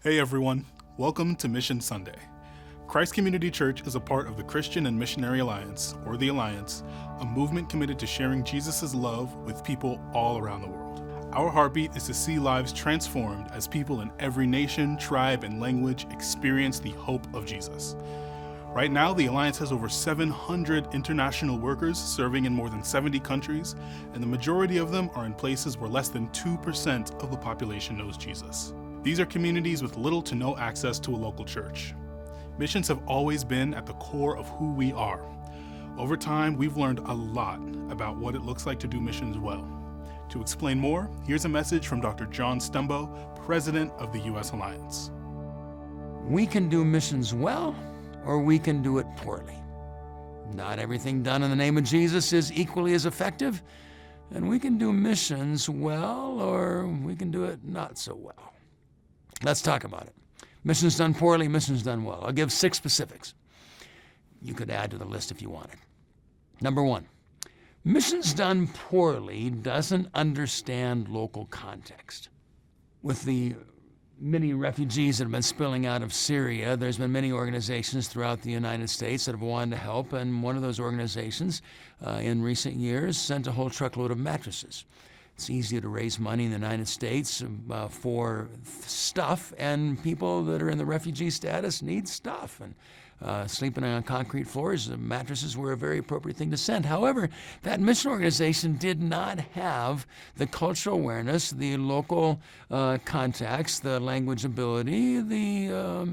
Hey everyone, welcome to Mission Sunday. Christ Community Church is a part of the Christian and Missionary Alliance, or the Alliance, a movement committed to sharing Jesus' love with people all around the world. Our heartbeat is to see lives transformed as people in every nation, tribe, and language experience the hope of Jesus. Right now, the Alliance has over 700 international workers serving in more than 70 countries, and the majority of them are in places where less than 2% of the population knows Jesus. These are communities with little to no access to a local church. Missions have always been at the core of who we are. Over time, we've learned a lot about what it looks like to do missions well. To explain more, here's a message from Dr. John Stembo, President of the U.S. Alliance. We can do missions well, or we can do it poorly. Not everything done in the name of Jesus is equally as effective, and we can do missions well, or we can do it not so well. Let's talk about it. Missions done poorly, missions done well. I'll give 6 specifics. You could add to the list if you wanted. Number 1, missions done poorly doesn't understand local context. With the many refugees that have been spilling out of Syria, there's been many organizations throughout the United States that have wanted to help, and one of those organizations in recent years sent a whole truckload of mattresses. It's easier to raise money in the United States for stuff, and people that are in the refugee status need stuff. And sleeping on concrete floors, mattresses were a very appropriate thing to send. However, that mission organization did not have the cultural awareness, the local contacts, the language ability, the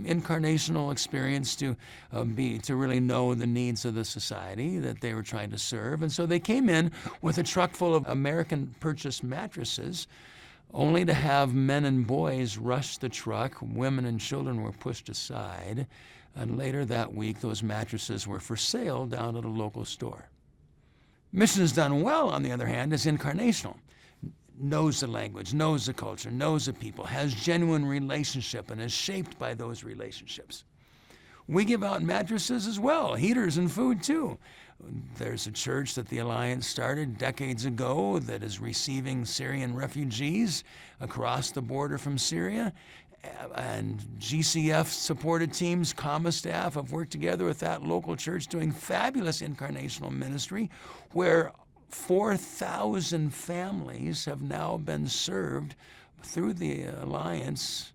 incarnational experience to really know the needs of the society that they were trying to serve. And so they came in with a truck full of American-purchased mattresses, only to have men and boys rush the truck. Women and children were pushed aside. And later that week, those mattresses were for sale down at a local store. Missions done well, on the other hand, is incarnational. Knows the language, knows the culture, knows the people, has genuine relationship, and is shaped by those relationships. We give out mattresses as well, heaters and food too. There's a church that the Alliance started decades ago that is receiving Syrian refugees across the border from Syria. And GCF-supported teams, comma staff, have worked together with that local church doing fabulous incarnational ministry where 4,000 families have now been served through the Alliance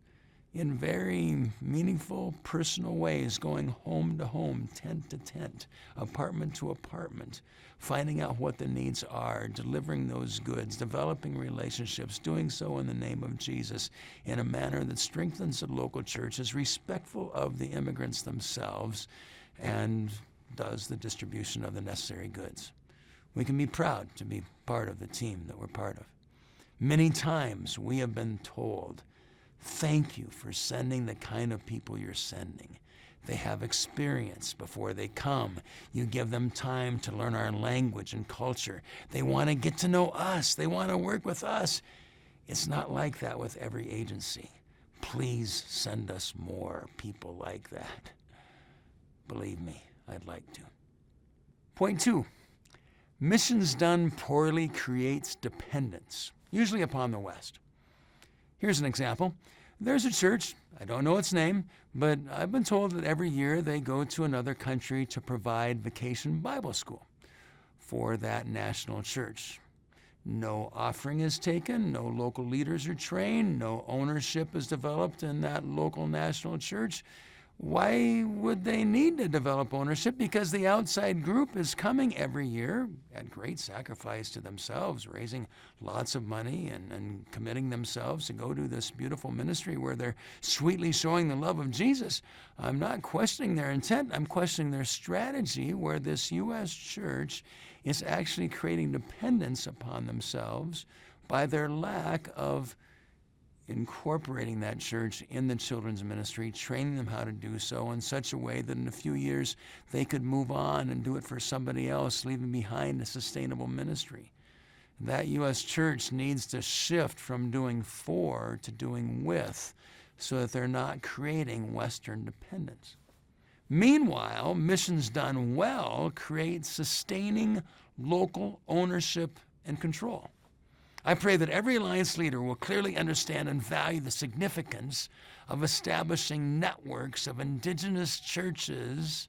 in very meaningful, personal ways, going home to home, tent to tent, apartment to apartment, finding out what the needs are, delivering those goods, developing relationships, doing so in the name of Jesus in a manner that strengthens the local church, is respectful of the immigrants themselves, and does the distribution of the necessary goods. We can be proud to be part of the team that we're part of. Many times we have been told, thank you for sending the kind of people you're sending. They have experience before they come. You give them time to learn our language and culture. They want to get to know us. They want to work with us. It's not like that with every agency. Please send us more people like that. Believe me, I'd like to. Point 2, missions done poorly creates dependence, usually upon the West. Here's an example. There's a church, I don't know its name, but I've been told that every year they go to another country to provide vacation Bible school for that national church. No offering is taken, no local leaders are trained, no ownership is developed in that local national church. Why would they need to develop ownership? Because the outside group is coming every year at great sacrifice to themselves, raising lots of money and committing themselves to go do this beautiful ministry where they're sweetly showing the love of Jesus. I'm not questioning their intent. I'm questioning their strategy, where this U.S. church is actually creating dependence upon themselves by their lack of incorporating that church in the children's ministry, training them how to do so in such a way that in a few years they could move on and do it for somebody else, leaving behind a sustainable ministry. That U.S. church needs to shift from doing for to doing with, so that they're not creating Western dependence. Meanwhile, missions done well create sustaining local ownership and control. I pray that every Alliance leader will clearly understand and value the significance of establishing networks of indigenous churches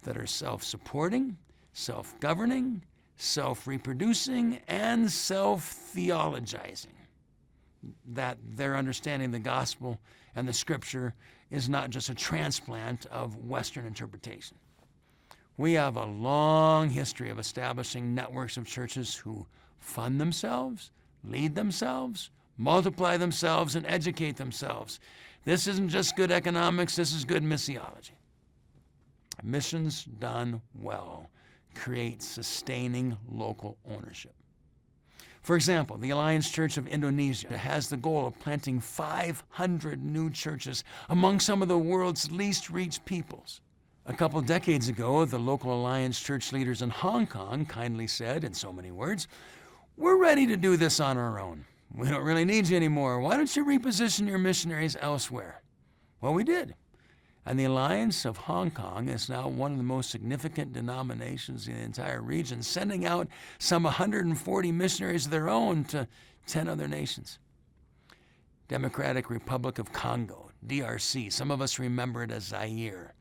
that are self-supporting, self-governing, self-reproducing, and self-theologizing. That their understanding of the gospel and the scripture is not just a transplant of Western interpretation. We have a long history of establishing networks of churches who fund themselves, lead themselves, multiply themselves, and educate themselves. This isn't just good economics, this is good missiology. Missions done well create sustaining local ownership. For example, the Alliance Church of Indonesia has the goal of planting 500 new churches among some of the world's least reached peoples. A couple decades ago, the local Alliance Church leaders in Hong Kong kindly said, in so many words, "We're ready to do this on our own. We don't really need you anymore. Why don't you reposition your missionaries elsewhere?" Well, we did. And the Alliance of Hong Kong is now one of the most significant denominations in the entire region, sending out some 140 missionaries of their own to 10 other nations. Democratic Republic of Congo, DRC, some of us remember it as Zaire.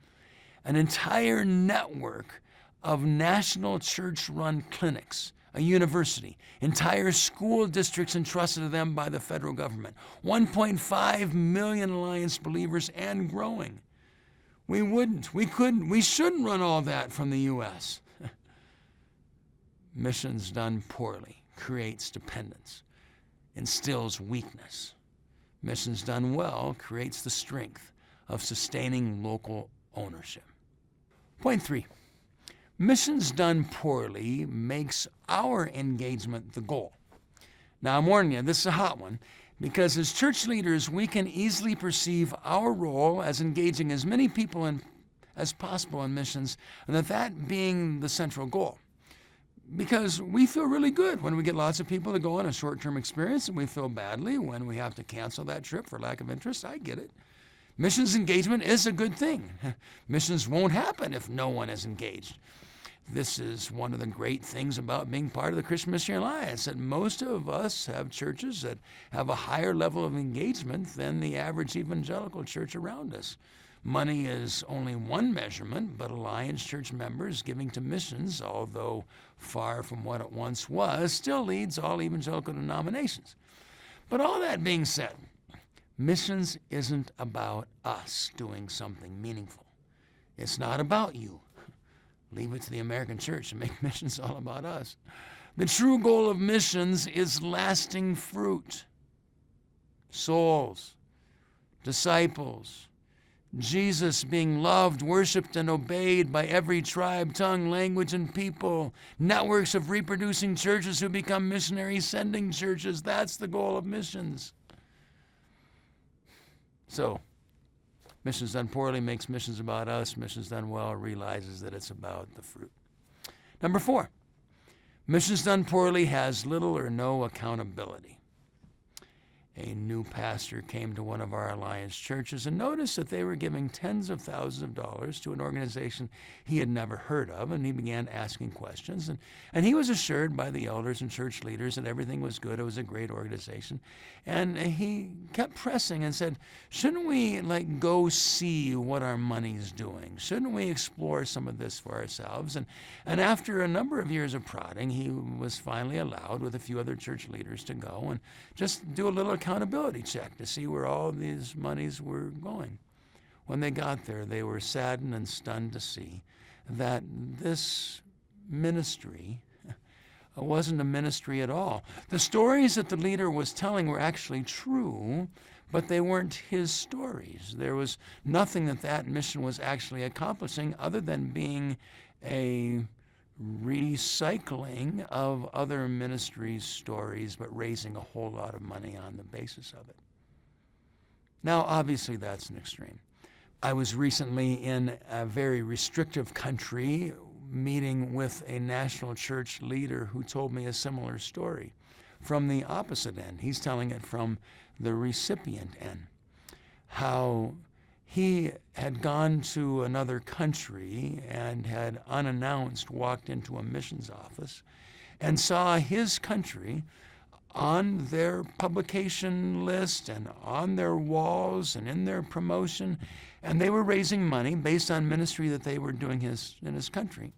An entire network of national church-run clinics, a university, entire school districts entrusted to them by the federal government, 1.5 million Alliance believers and growing. We couldn't, we shouldn't run all that from the U.S. Missions done poorly creates dependence, instills weakness. Missions done well creates the strength of sustaining local ownership. Point 3, missions done poorly makes our engagement the goal. Now I'm warning you, this is a hot one, because as church leaders, we can easily perceive our role as engaging as many people as possible in missions, and that being the central goal. Because we feel really good when we get lots of people to go on a short-term experience, and we feel badly when we have to cancel that trip for lack of interest. I get it. Missions engagement is a good thing. Missions won't happen if no one is engaged. This is one of the great things about being part of the Christian Missionary Alliance, that most of us have churches that have a higher level of engagement than the average evangelical church around us. Money is only one measurement, but Alliance church members giving to missions, although far from what it once was, still leads all evangelical denominations. But all that being said, missions isn't about us doing something meaningful. It's not about you. Leave it to the American church to make missions all about us. The true goal of missions is lasting fruit. Souls, disciples, Jesus being loved, worshiped, and obeyed by every tribe, tongue, language, and people. Networks of reproducing churches who become missionary sending churches. That's the goal of missions. So, missions done poorly makes missions about us. Missions done well realizes that it's about the fruit. Number 4, missions done poorly has little or no accountability. A new pastor came to one of our Alliance churches and noticed that they were giving tens of thousands of dollars to an organization he had never heard of, and he began asking questions. And he was assured by the elders and church leaders that everything was good, it was a great organization. And he kept pressing and said, shouldn't we go see what our money's doing? Shouldn't we explore some of this for ourselves? And after a number of years of prodding, he was finally allowed with a few other church leaders to go and just do a little accountability check to see where all these monies were going. When they got there, they were saddened and stunned to see that this ministry wasn't a ministry at all. The stories that the leader was telling were actually true, but they weren't his stories. There was nothing that mission was actually accomplishing other than being a recycling of other ministries' stories, but raising a whole lot of money on the basis of it. Now, obviously, that's an extreme. I was recently in a very restrictive country meeting with a national church leader who told me a similar story from the opposite end. He's telling it from the recipient end, how he had gone to another country and had unannounced walked into a missions office and saw his country on their publication list and on their walls and in their promotion, and they were raising money based on ministry that they were doing in his country.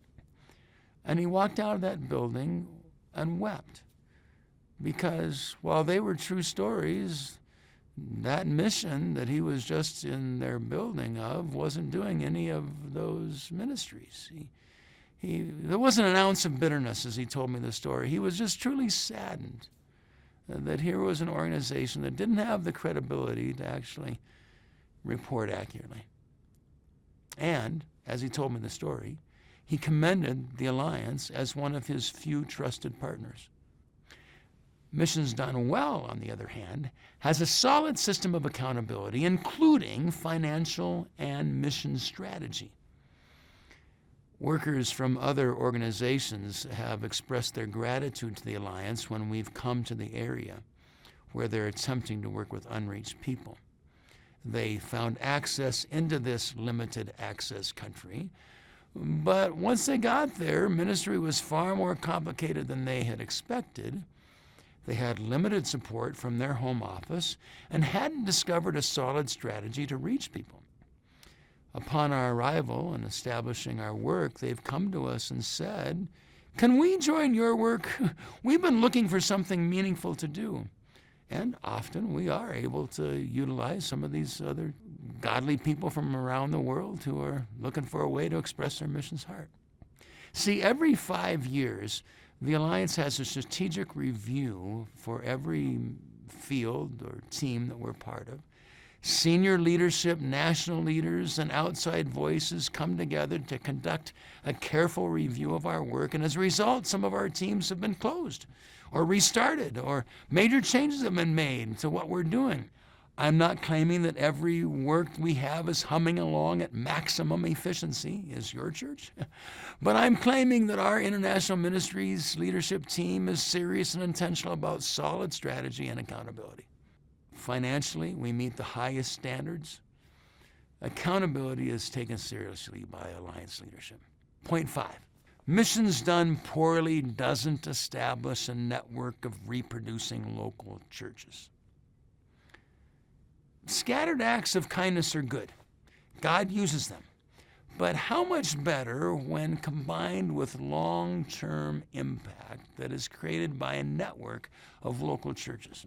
And he walked out of that building and wept, because while they were true stories, that mission that he was just in their building of wasn't doing any of those ministries. There wasn't an ounce of bitterness as he told me the story. He was just truly saddened that here was an organization that didn't have the credibility to actually report accurately. And, as he told me the story, he commended the Alliance as one of his few trusted partners. Missions Done Well, on the other hand, has a solid system of accountability, including financial and mission strategy. Workers from other organizations have expressed their gratitude to the Alliance when we've come to the area where they're attempting to work with unreached people. They found access into this limited access country, but once they got there, ministry was far more complicated than they had expected. They had limited support from their home office and hadn't discovered a solid strategy to reach people. Upon our arrival and establishing our work, they've come to us and said, "Can we join your work? We've been looking for something meaningful to do." And often we are able to utilize some of these other godly people from around the world who are looking for a way to express their mission's heart. See, every 5 years, the Alliance has a strategic review for every field or team that we're part of. Senior leadership, national leaders, and outside voices come together to conduct a careful review of our work, and as a result, some of our teams have been closed or restarted, or major changes have been made to what we're doing. I'm not claiming that every work we have is humming along at maximum efficiency, is your church, but I'm claiming that our international ministries leadership team is serious and intentional about solid strategy and accountability. Financially, we meet the highest standards. Accountability is taken seriously by Alliance leadership. Point 5, missions done poorly doesn't establish a network of reproducing local churches. Scattered acts of kindness are good. God uses them. But how much better when combined with long-term impact that is created by a network of local churches?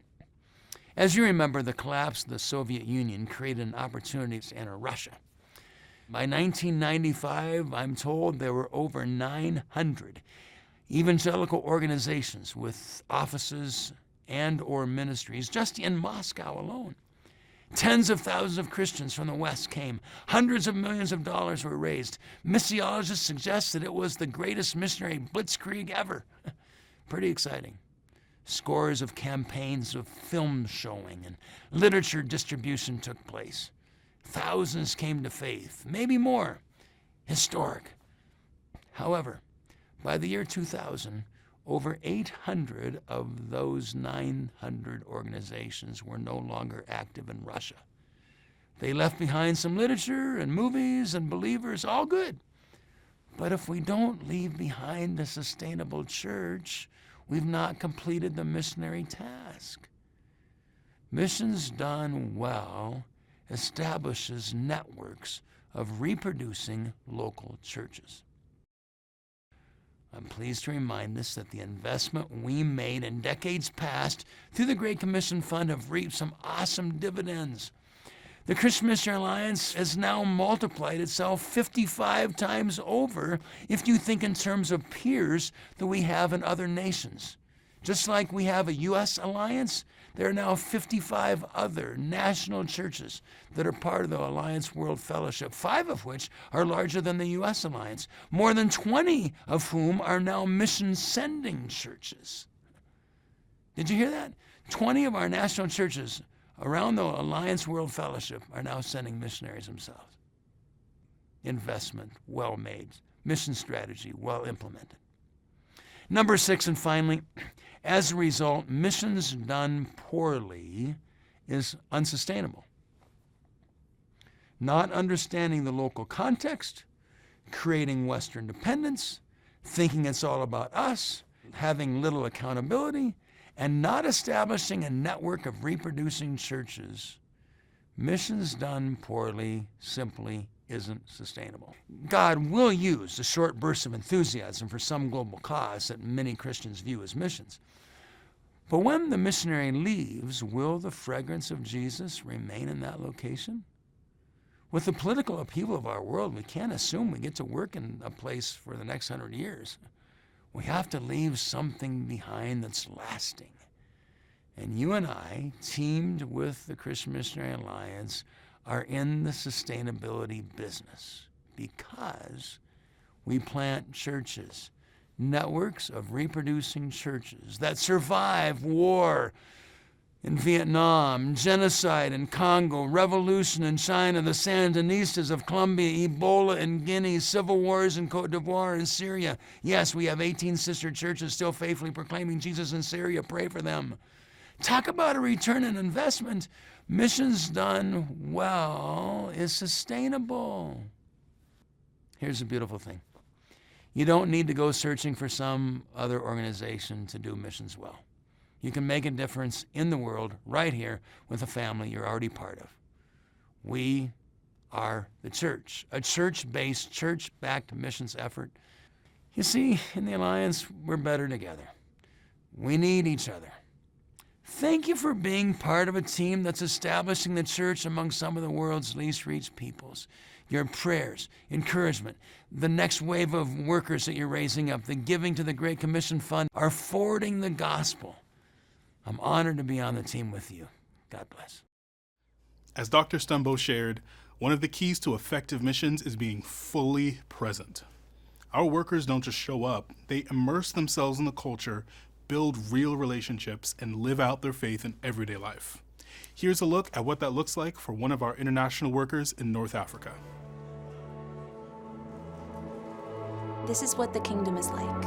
As you remember, the collapse of the Soviet Union created an opportunity to enter Russia. By 1995, I'm told there were over 900 evangelical organizations with offices and/or ministries just in Moscow alone. Tens of thousands of Christians from the West came. Hundreds of millions of dollars were raised. Missiologists suggest that it was the greatest missionary blitzkrieg ever. Pretty exciting. Scores of campaigns of film showing and literature distribution took place. Thousands came to faith, maybe more. Historic. However, by the year 2000, over 800 of those 900 organizations were no longer active in Russia. They left behind some literature and movies and believers, all good. But if we don't leave behind a sustainable church, we've not completed the missionary task. Missions done well establishes networks of reproducing local churches. I'm pleased to remind us that the investment we made in decades past through the Great Commission Fund have reaped some awesome dividends. The Christian Missionary Alliance has now multiplied itself 55 times over if you think in terms of peers that we have in other nations. Just like we have a U.S. alliance, there are now 55 other national churches that are part of the Alliance World Fellowship, 5 of which are larger than the U.S. alliance, more than 20 of whom are now mission-sending churches. Did you hear that? 20 of our national churches around the Alliance World Fellowship are now sending missionaries themselves. Investment well made, mission strategy well implemented. Number 6, and finally, as a result, missions done poorly is unsustainable. Not understanding the local context, creating Western dependence, thinking it's all about us, having little accountability, and not establishing a network of reproducing churches, missions done poorly simply isn't sustainable. God will use the short bursts of enthusiasm for some global cause that many Christians view as missions. But when the missionary leaves, will the fragrance of Jesus remain in that location? With the political upheaval of our world, we can't assume we get to work in a place for the next 100 years. We have to leave something behind that's lasting. And you and I, teamed with the Christian Missionary Alliance, are in the sustainability business because we plant churches, networks of reproducing churches that survive war in Vietnam, genocide in Congo, revolution in China, the Sandinistas of Colombia, Ebola in Guinea, civil wars in Cote d'Ivoire and Syria. Yes, we have 18 sister churches still faithfully proclaiming Jesus in Syria. Pray for them. Talk about a return on investment. Missions done well is sustainable. Here's the beautiful thing. You don't need to go searching for some other organization to do missions well. You can make a difference in the world right here with a family you're already part of. We are the church, a church-based, church-backed missions effort. You see, in the Alliance, we're better together. We need each other. Thank you for being part of a team that's establishing the church among some of the world's least reached peoples. Your prayers, encouragement, the next wave of workers that you're raising up, the giving to the Great Commission Fund are forwarding the gospel. I'm honored to be on the team with you. God bless. As Dr. Stumbo shared, one of the keys to effective missions is being fully present. Our workers don't just show up, they immerse themselves in the culture, build real relationships, and live out their faith in everyday life. Here's a look at what that looks like for one of our international workers in North Africa. This is what the kingdom is like.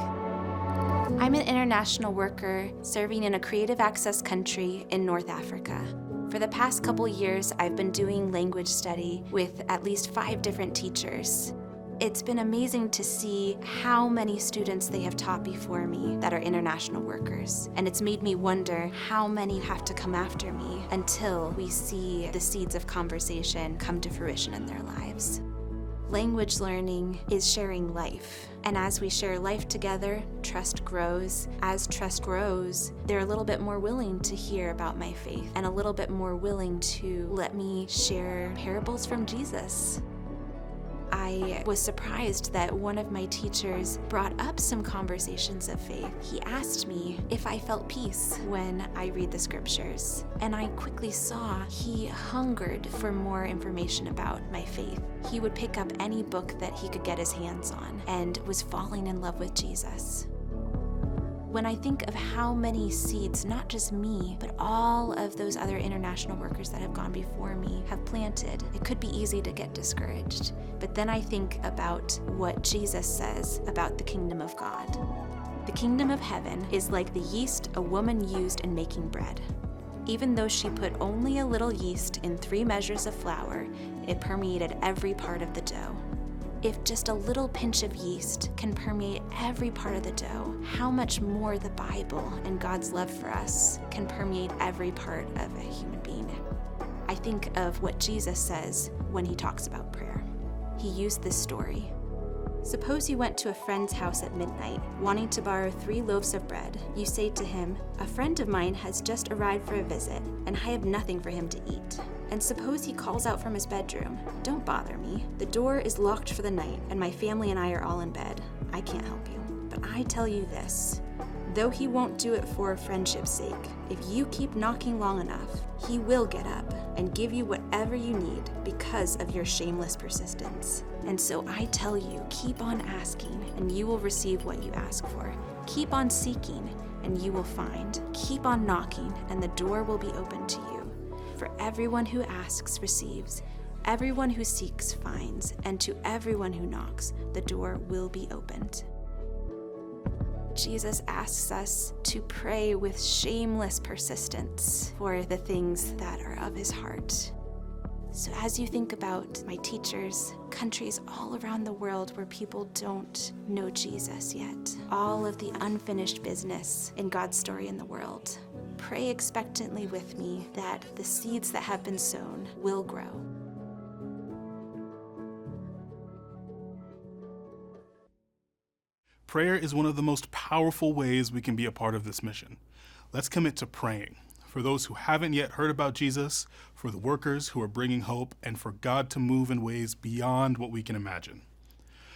I'm an international worker serving in a creative access country in North Africa. For the past couple years, I've been doing language study with at least 5 different teachers. It's been amazing to see how many students they have taught before me that are international workers. And it's made me wonder how many have to come after me until we see the seeds of conversation come to fruition in their lives. Language learning is sharing life. And as we share life together, trust grows. As trust grows, they're a little bit more willing to hear about my faith and a little bit more willing to let me share parables from Jesus. I was surprised that one of my teachers brought up some conversations of faith. He asked me if I felt peace when I read the scriptures, and I quickly saw he hungered for more information about my faith. He would pick up any book that he could get his hands on and was falling in love with Jesus. When I think of how many seeds, not just me, but all of those other international workers that have gone before me have planted, it could be easy to get discouraged. But then I think about what Jesus says about the kingdom of God. The kingdom of heaven is like the yeast a woman used in making bread. Even though she put only a little yeast in 3 measures of flour, it permeated every part of the dough. If just a little pinch of yeast can permeate every part of the dough, how much more the Bible and God's love for us can permeate every part of a human being. I think of what Jesus says when he talks about prayer. He used this story. Suppose you went to a friend's house at midnight, wanting to borrow 3 loaves of bread. You say to him, "A friend of mine has just arrived for a visit, and I have nothing for him to eat." And suppose he calls out from his bedroom, "Don't bother me. The door is locked for the night, and my family and I are all in bed. I can't help you. But I tell you this, though he won't do it for friendship's sake, if you keep knocking long enough, he will get up and give you whatever you need because of your shameless persistence. And so I tell you, keep on asking, and you will receive what you ask for. Keep on seeking, and you will find. Keep on knocking, and the door will be opened to you. For everyone who asks receives, everyone who seeks finds, and to everyone who knocks, the door will be opened." Jesus asks us to pray with shameless persistence for the things that are of his heart. So as you think about my teachers, countries all around the world where people don't know Jesus yet, all of the unfinished business in God's story in the world, pray expectantly with me that the seeds that have been sown will grow. Prayer is one of the most powerful ways we can be a part of this mission. Let's commit to praying for those who haven't yet heard about Jesus, for the workers who are bringing hope, and for God to move in ways beyond what we can imagine.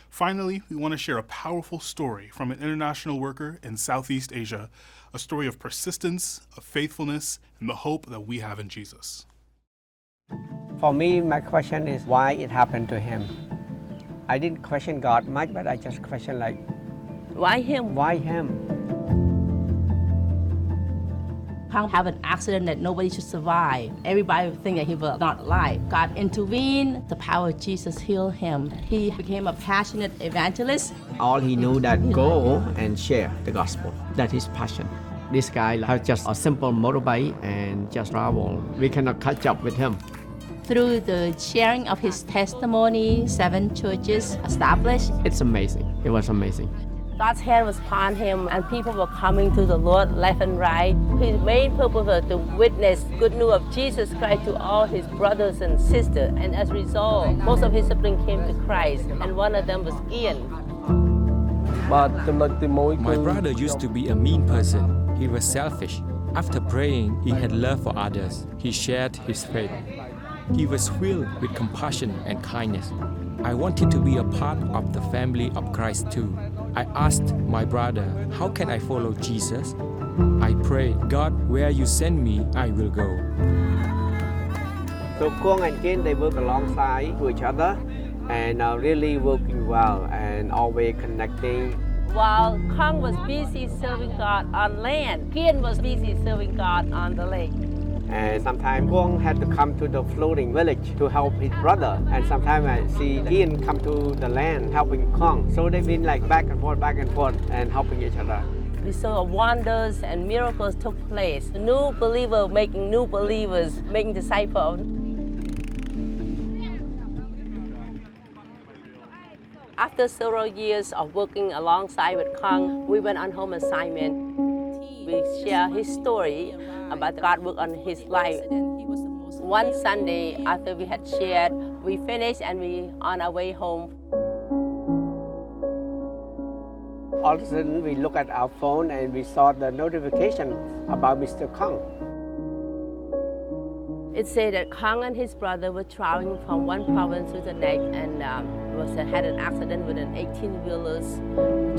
Finally, we want to share a powerful story from an international worker in Southeast Asia, a story of persistence, of faithfulness, and the hope that we have in Jesus. For me, my question is why it happened to him. I didn't question God much, but I just questioned like, why him? why him? Kang have an accident that nobody should survive. Everybody would think that he was not alive. God intervened. The power of Jesus healed him. He became a passionate evangelist. All he knew that go and share the gospel. That's his passion. This guy has just a simple motorbike and just travel. We cannot catch up with him. Through the sharing of his testimony, 7 churches established. It's amazing. It was amazing. God's hand was upon him and people were coming to the Lord left and right. His main purpose was to witness good news of Jesus Christ to all his brothers and sisters. And as a result, most of his siblings came to Christ, and one of them was Ian. My brother used to be a mean person. He was selfish. After praying, he had love for others. He shared his faith. He was filled with compassion and kindness. I wanted to be a part of the family of Christ too. I asked my brother, how can I follow Jesus? I prayed, God, where you send me, I will go. So Kwong and Kin, they work alongside to each other and really working well and always connecting. While Kang was busy serving God on land, Ian was busy serving God on the lake. And sometimes Kwong had to come to the floating village to help his brother. And sometimes I see Ian come to the land helping Kwong. So they've been like back and forth and helping each other. We saw wonders and miracles took place. New believer making new believers, making disciples. After several years of working alongside with Kang, we went on home assignment. We share his story about God work on his life. One Sunday after we had shared, we finished and we on our way home. All of a sudden we look at our phone and we saw the notification about Mr. Kang. It said that Kang and his brother were traveling from one province to the next and had an accident with an 18-wheeler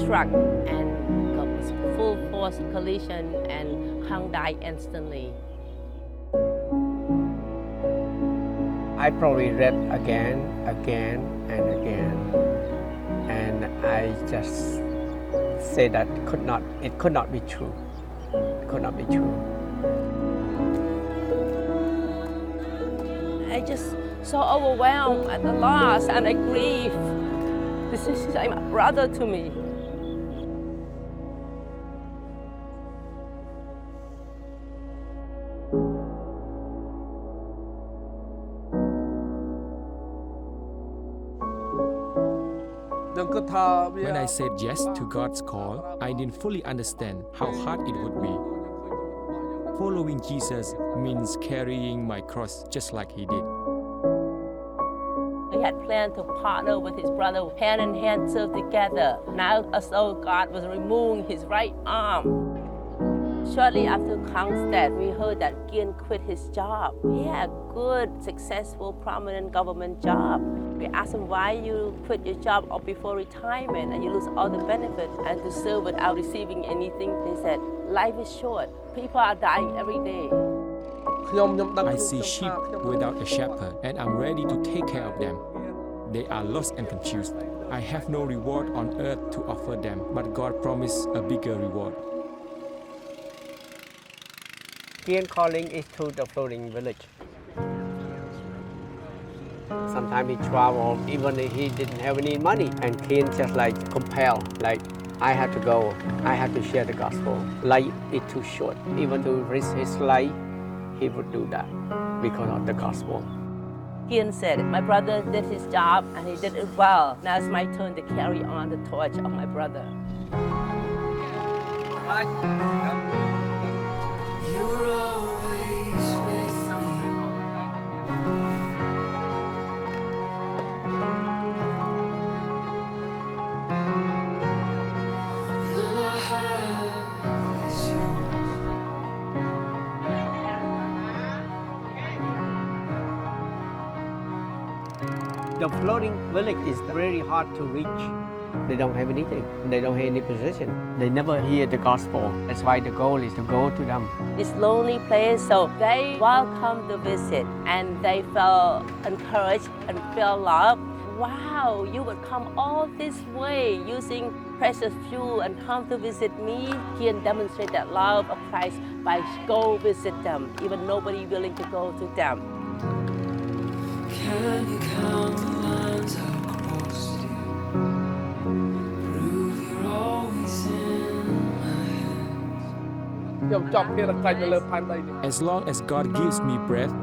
truck and got full force collision and Kang died instantly. I probably read again and again, and I just say that it could not be true. It could not be true. I just so overwhelmed at the loss and I grieve. This is like my brother to me. When I said yes to God's call, I didn't fully understand how hard it would be. Following Jesus means carrying my cross just like he did. He had planned to partner with his brother, hand in hand serve together. Now as though God was removing his right arm. Shortly after Kang's death, we heard that Kian quit his job. He had a good, successful, prominent government job. We asked him why you quit your job before retirement and you lose all the benefits and to serve without receiving anything. He said, life is short. People are dying every day. I see sheep without a shepherd and I'm ready to take care of them. They are lost and confused. I have no reward on earth to offer them, but God promised a bigger reward. Kian calling is to the floating village. Sometimes he traveled even if he didn't have any money, and Kian just like compelled, like I had to go, I had to share the gospel. Life is too short. Even to risk his life, he would do that because of the gospel. Kian said, my brother did his job and he did it well. Now it's my turn to carry on the torch of my brother. You're always with me. All I have is you. The floating village is very hard to reach. They don't have anything. They don't have any position. They never hear the gospel. That's why the goal is to go to them. It's lonely place, so they welcome to visit and they felt encouraged and felt love. Wow, you would come all this way using precious fuel and come to visit me. Kian demonstrate that love of Christ by go visit them, even nobody willing to go to them. Can you count the lines I've crossed you? Prove you're always in my hands. As long as God gives me breath,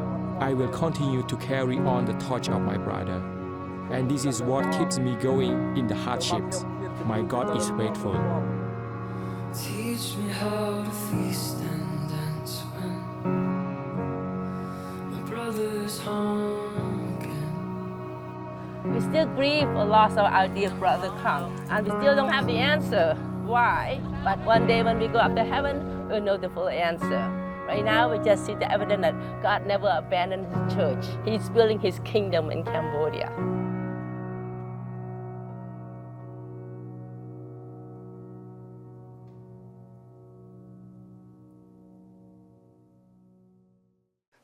I will continue to carry on the torch of my brother. And this is what keeps me going in the hardships. My God is faithful. Teach me how to feast and dance when my brother's home again. We still grieve for loss of our dear brother come, and we still don't have the answer. Why? But one day when we go up to heaven, we'll know the full answer. Right now, we just see the evidence that God never abandoned His church. He's building His kingdom in Cambodia.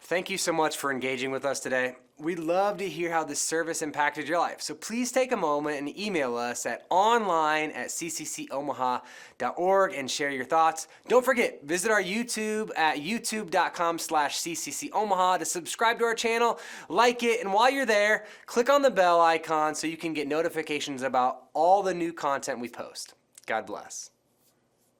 Thank you so much for engaging with us today. We'd love to hear how this service impacted your life. So please take a moment and email us at online@cccomaha.org and share your thoughts. Don't forget, visit our YouTube at youtube.com/cccomaha to subscribe to our channel, like it, and while you're there, click on the bell icon so you can get notifications about all the new content we post. God bless.